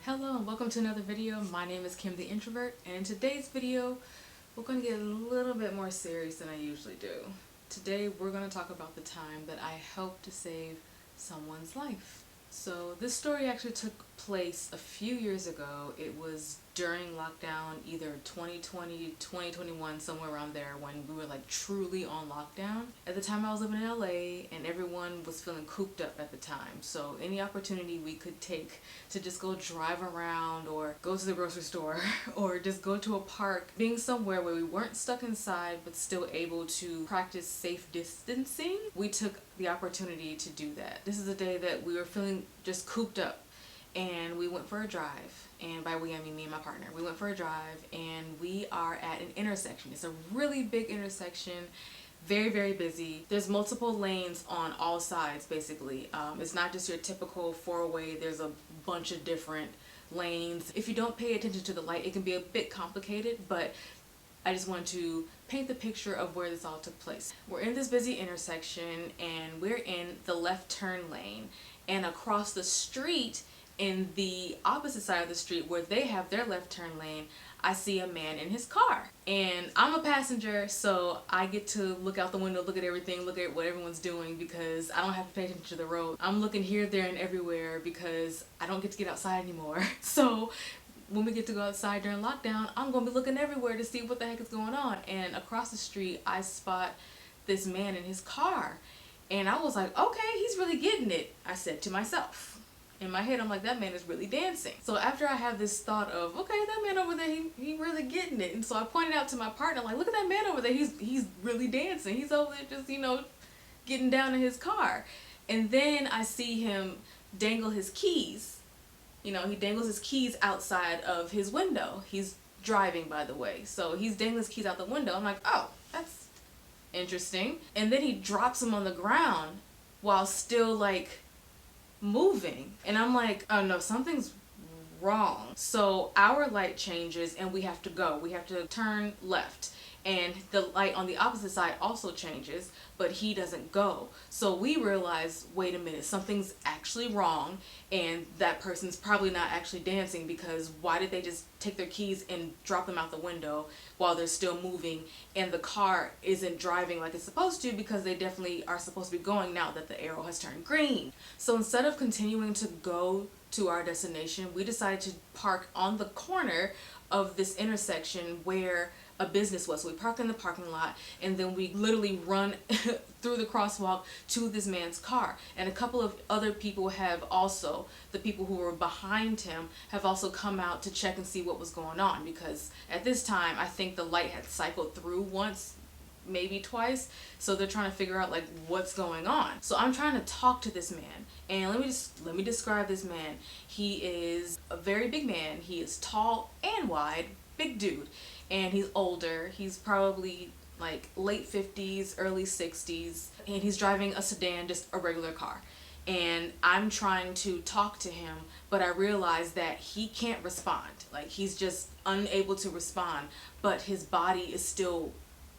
Hello and welcome to another video. My name is Kim the Introvert, and in today's video we're going to get a little bit more serious than I usually do. Today we're going to talk about the time that I helped to save someone's life. So this story actually took place a few years ago. It was during lockdown, either 2020, 2021, somewhere around there, when we were like truly on lockdown. At the time I was living in LA and everyone was feeling cooped up at the time. So any opportunity we could take to just go drive around or go to the grocery store or just go to a park, being somewhere where we weren't stuck inside but still able to practice safe distancing, we took the opportunity to do that. This is a day that we were feeling just cooped up and we went for a drive. And by we I mean me and my partner. We went for a drive and we are at an intersection. It's a really big intersection, very, very busy. There's multiple lanes on all sides basically. It's not just your typical four-way. There's a bunch of different lanes. If you don't pay attention to the light, it can be a bit complicated, but I just want to paint the picture of where this all took place. We're in this busy intersection and we're in the left turn lane, and across the street in the opposite side of the street where they have their left turn lane, I see a man in his car. And I'm a passenger, so I get to look out the window, look at everything, look at what everyone's doing because I don't have to pay attention to the road. I'm looking here, there, and everywhere because I don't get to get outside anymore. So when we get to go outside during lockdown, I'm gonna be looking everywhere to see what the heck is going on. And across the street, I spot this man in his car. And I was like, okay, he's really getting it, I said to myself. In my head, I'm like, that man is really dancing. So after I have this thought of, okay, that man over there, he really getting it. And so I pointed out to my partner, like, look at that man over there. He's really dancing. He's over there just, getting down in his car. And then I see him dangle his keys. He dangles his keys outside of his window. He's driving, by the way. So he's dangling his keys out the window. I'm like, oh, that's interesting. And then he drops them on the ground while still, moving. And I'm like, oh no, something's wrong. So our light changes and we have to go. We have to turn left. And the light on the opposite side also changes, but he doesn't go. So we realize, wait a minute, something's actually wrong, and that person's probably not actually dancing, because why did they just take their keys and drop them out the window while they're still moving, and the car isn't driving like it's supposed to, because they definitely are supposed to be going now that the arrow has turned green. So instead of continuing to go to our destination, we decided to park on the corner of this intersection where a business was. So we park in the parking lot and then we literally run through the crosswalk to this man's car. And a couple of other people have also, the people who were behind him, have also come out to check and see what was going on, because at this time I think the light had cycled through once, maybe twice, so they're trying to figure out what's going on. So I'm trying to talk to this man, and let me describe this man. He is a very big man. He is tall and wide, big dude, and he's older. He's probably late 50s, early 60s, and he's driving a sedan, just a regular car. And I'm trying to talk to him, but I realize that he can't respond. He's just unable to respond, but his body is still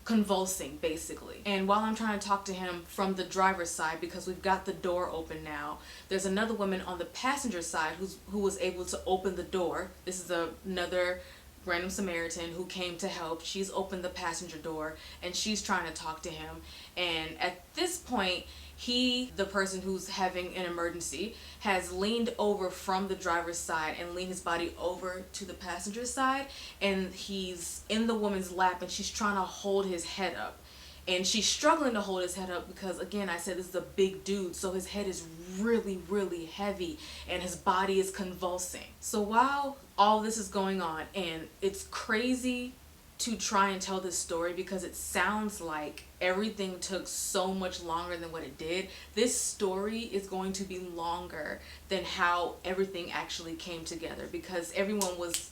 convulsing basically. And while I'm trying to talk to him from the driver's side, because we've got the door open now, there's another woman on the passenger side who was able to open the door. This is another random Samaritan who came to help. She's opened the passenger door and she's trying to talk to him. And at this point, the person who's having an emergency, has leaned over from the driver's side and leaned his body over to the passenger side, and he's in the woman's lap and she's trying to hold his head up. And she's struggling to hold his head up because, again, I said this is a big dude, so his head is really, really heavy and his body is convulsing. So while all this is going on, and it's crazy to try and tell this story because it sounds like everything took so much longer than what it did, this story is going to be longer than how everything actually came together, because everyone was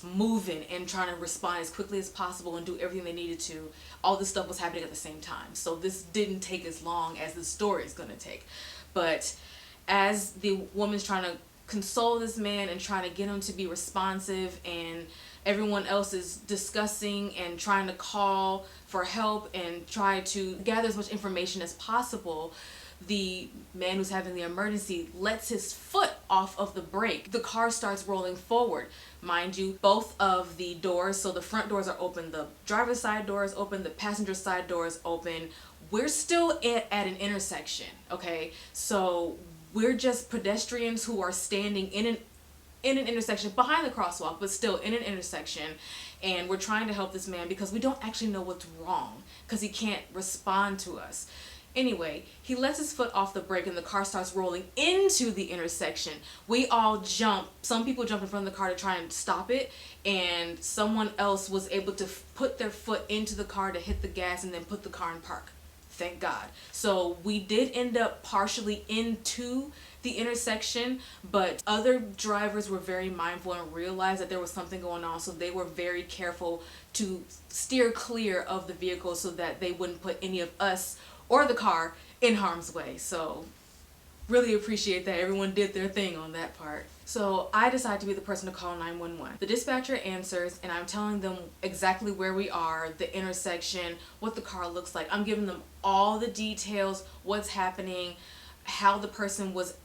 moving and trying to respond as quickly as possible and do everything they needed to. All this stuff was happening at the same time, so this didn't take as long as the story is going to take. But as the woman's trying to console this man and trying to get him to be responsive, and everyone else is discussing and trying to call for help and try to gather as much information as possible, the man who's having the emergency lets his foot off of the brake. The car starts rolling forward. Mind you, both of the doors, so the front doors are open, the driver's side door is open, the passenger side door is open. We're still at an intersection, okay? So we're just pedestrians who are standing in an intersection behind the crosswalk, but still in an intersection, and we're trying to help this man because we don't actually know what's wrong because he can't respond to us. Anyway, he lets his foot off the brake and the car starts rolling into the intersection. We all jump. Some people jump in front of the car to try and stop it, and someone else was able to put their foot into the car to hit the gas and then put the car in park. Thank God. So we did end up partially into the intersection, but other drivers were very mindful and realized that there was something going on, so they were very careful to steer clear of the vehicle so that they wouldn't put any of us or the car in harm's way. So really appreciate that everyone did their thing on that part. So I decided to be the person to call 911. The dispatcher answers and I'm telling them exactly where we are, the intersection, what the car looks like. I'm giving them all the details, what's happening, how the person was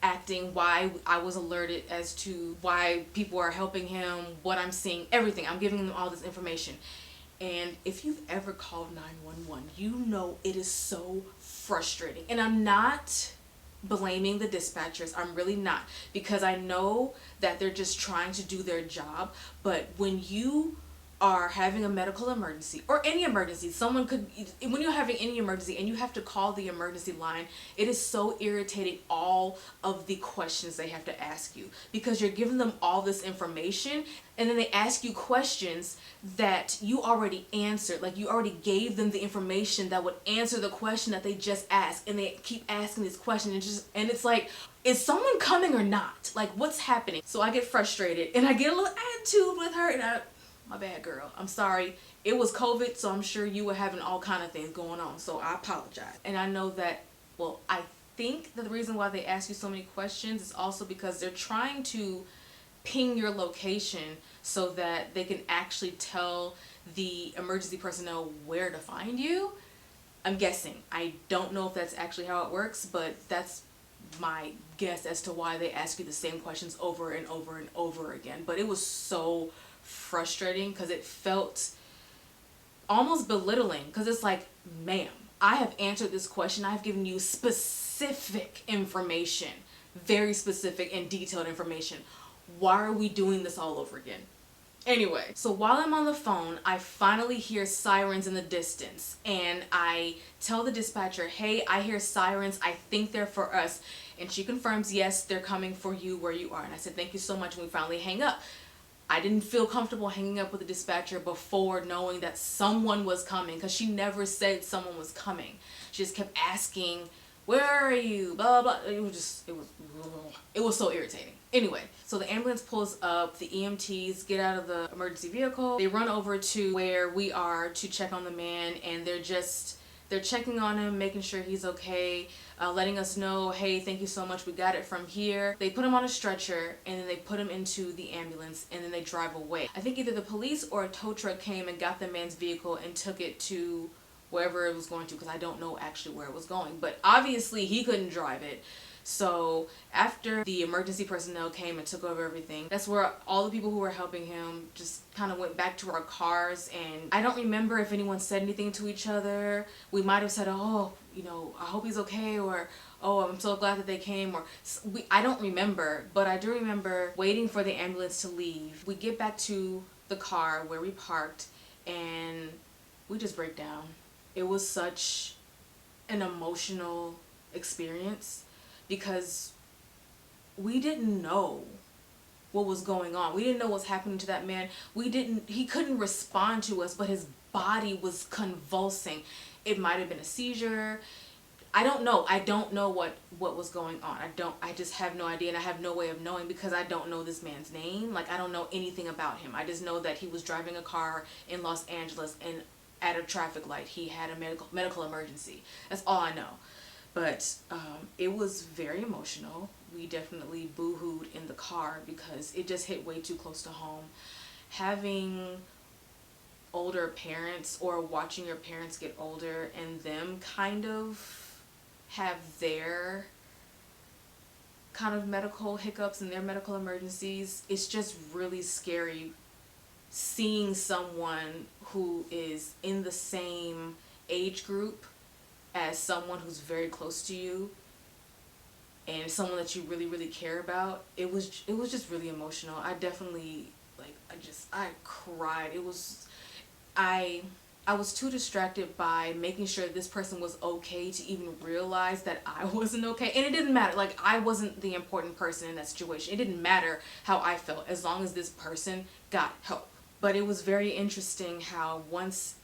acting, why I was alerted as to why people are helping him, what I'm seeing, everything. I'm giving them all this information. And if you've ever called 911, you know it is so frustrating. And I'm not blaming the dispatchers. I'm really not, because I know that they're just trying to do their job. But when you are having a medical emergency or any emergency, when you're having any emergency and you have to call the emergency line, it is so irritating, all of the questions they have to ask you, because you're giving them all this information and then they ask you questions that you already answered. Like, you already gave them the information that would answer the question that they just asked, and they keep asking this question, and it's like, is someone coming or not? Like, what's happening? So I get frustrated and I get a little attitude with her, and my bad, girl. I'm sorry. It was COVID, so I'm sure you were having all kind of things going on, so I apologize. And I know that, well, I think that the reason why they ask you so many questions is also because they're trying to ping your location so that they can actually tell the emergency personnel where to find you. I'm guessing. I don't know if that's actually how it works, but that's my guess as to why they ask you the same questions over and over and over again. But it was so frustrating because it felt almost belittling, because it's like, ma'am, I have answered this question. I've given you specific information, very specific and detailed information. Why are we doing this all over again? Anyway, so while I'm on the phone, I finally hear sirens in the distance, and I tell the dispatcher, hey, I hear sirens. I think they're for us. And she confirms, yes, they're coming for you where you are. And I said, thank you so much. And we finally hang up. I didn't feel comfortable hanging up with the dispatcher before knowing that someone was coming, because she never said someone was coming. She just kept asking, where are you? Blah, blah, blah. It was so irritating. Anyway, so the ambulance pulls up, the EMTs get out of the emergency vehicle. They run over to where we are to check on the man, and they're checking on him, making sure he's okay, letting us know, hey, thank you so much, we got it from here. They put him on a stretcher, and then they put him into the ambulance, and then they drive away. I think either the police or a tow truck came and got the man's vehicle and took it to wherever it was going to, because I don't know actually where it was going. But obviously he couldn't drive it. So after the emergency personnel came and took over everything, that's where all the people who were helping him just kind of went back to our cars. And I don't remember if anyone said anything to each other. We might have said, oh, you know, I hope he's okay, or oh, I'm so glad that they came, or I don't remember, but I do remember waiting for the ambulance to leave. We get back to the car where we parked, and we just break down. It was such an emotional experience, because we didn't know what was going on. We didn't know what's happening to that man. He couldn't respond to us, but his body was convulsing. It might have been a seizure. I don't know. I don't know what was going on. I just have no idea, and I have no way of knowing, because I don't know this man's name. Like, I don't know anything about him. I just know that he was driving a car in Los Angeles, and at a traffic light he had a medical emergency. That's all I know. But it was very emotional. We definitely boo-hooed in the car because it just hit way too close to home. Having older parents, or watching your parents get older and them kind of have their kind of medical hiccups and their medical emergencies, it's just really scary seeing someone who is in the same age group as someone who's very close to you and someone that you really, really care about. It was just really emotional. I definitely, like, I cried. I was too distracted by making sure this person was okay to even realize that I wasn't okay. And it didn't matter. Like, I wasn't the important person in that situation. It didn't matter how I felt as long as this person got help. But it was very interesting how once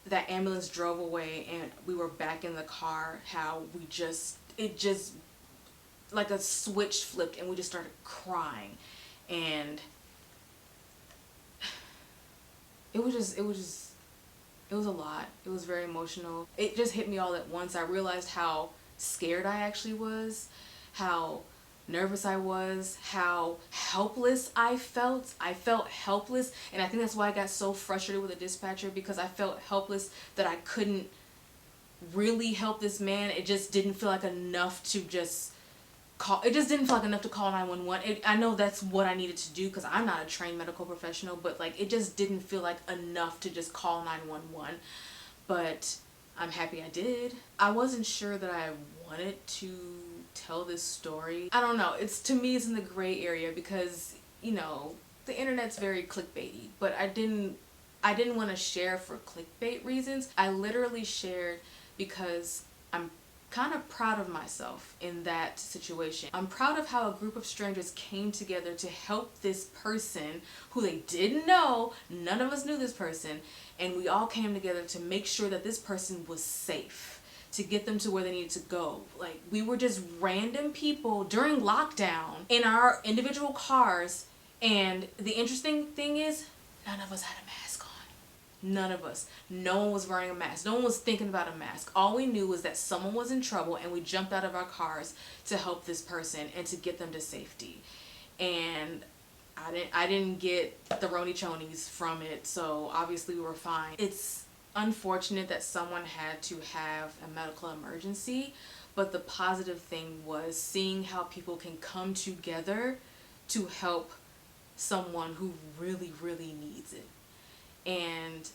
that ambulance drove away and we were back in the car, how it just, like a switch flipped and we just started crying. And it was a lot. It was very emotional. It just hit me all at once. I realized how scared I actually was, how nervous I was, how helpless I felt. I felt helpless, and I think that's why I got so frustrated with the dispatcher, because I felt helpless that I couldn't really help this man. It just didn't feel like enough to just call. It just didn't feel like enough to call 911. I know that's what I needed to do because I'm not a trained medical professional, but like it just didn't feel like enough to just call 911. But I'm happy I did. I wasn't sure that I wanted to tell this story. I don't know. To me it's in the gray area because, you know, the internet's very clickbaity, but I didn't want to share for clickbait reasons. I literally shared because I'm kind of proud of myself in that situation. I'm proud of how a group of strangers came together to help this person who they didn't know. None of us knew this person, and we all came together to make sure that this person was safe, to get them to where they needed to go. Like, we were just random people during lockdown in our individual cars, and the interesting thing is none of us had a mask on. None of us. No one was wearing a mask. No one was thinking about a mask. All we knew was that someone was in trouble, and we jumped out of our cars to help this person and to get them to safety. And I didn't get the roni chonies from it, so obviously we were fine. It's unfortunate that someone had to have a medical emergency, but the positive thing was seeing how people can come together to help someone who really, really needs it. And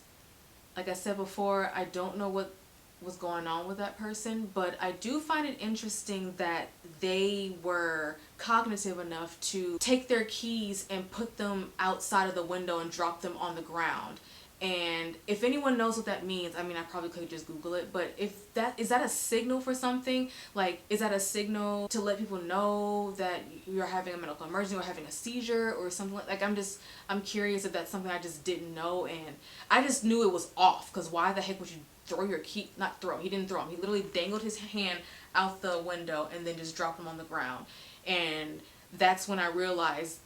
like I said before, I don't know what was going on with that person, but I do find it interesting that they were cognitive enough to take their keys and put them outside of the window and drop them on the ground. And if anyone knows what that means, I mean, I probably could just Google it, but if that is that a signal for something? Like, is that a signal to let people know that you're having a medical emergency or having a seizure or something like I'm curious if that's something I just didn't know, and I just knew it was off, because why the heck would you throw your key? Not throw, he didn't throw them. He literally dangled his hand out the window and then just dropped them on the ground. And that's when I realized,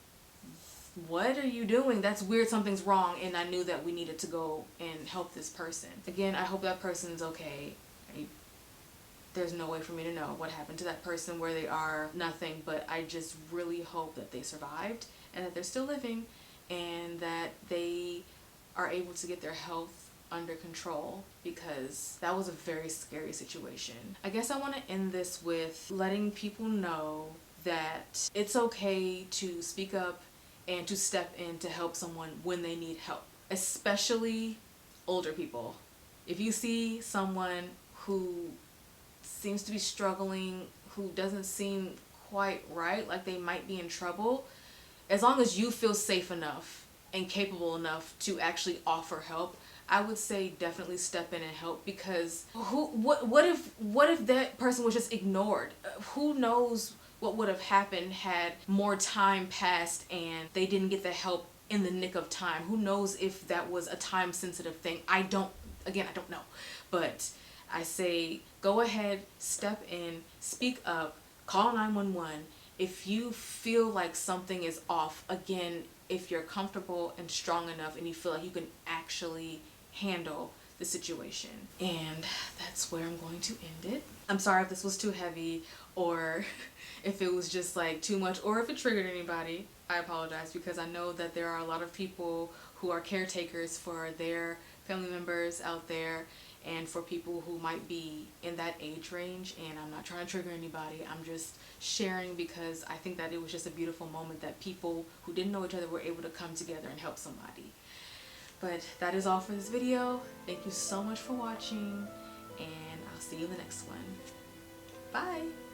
what are you doing? That's weird, something's wrong. And I knew that we needed to go and help this person. Again, I hope that person's okay. There's no way for me to know what happened to that person, where they are, nothing, but I just really hope that they survived and that they're still living and that they are able to get their health under control, because that was a very scary situation. I guess I want to end this with letting people know that it's okay to speak up and to step in to help someone when they need help, especially older people. If you see someone who seems to be struggling, who doesn't seem quite right, like they might be in trouble, as long as you feel safe enough and capable enough to actually offer help, I would say definitely step in and help, because what if that person was just ignored? Who knows what would have happened had more time passed and they didn't get the help in the nick of time? Who knows if that was a time sensitive thing? I don't know. But I say go ahead, step in, speak up, call 911 if you feel like something is off. Again, if you're comfortable and strong enough and you feel like you can actually handle the situation. And that's where I'm going to end it. I'm sorry if this was too heavy, or if it was just like too much, or if it triggered anybody. I apologize, because I know that there are a lot of people who are caretakers for their family members out there, and for people who might be in that age range. And I'm not trying to trigger anybody, I'm just sharing because I think that it was just a beautiful moment that people who didn't know each other were able to come together and help somebody. But that is all for this video. Thank you so much for watching, and I'll see you in the next one. Bye!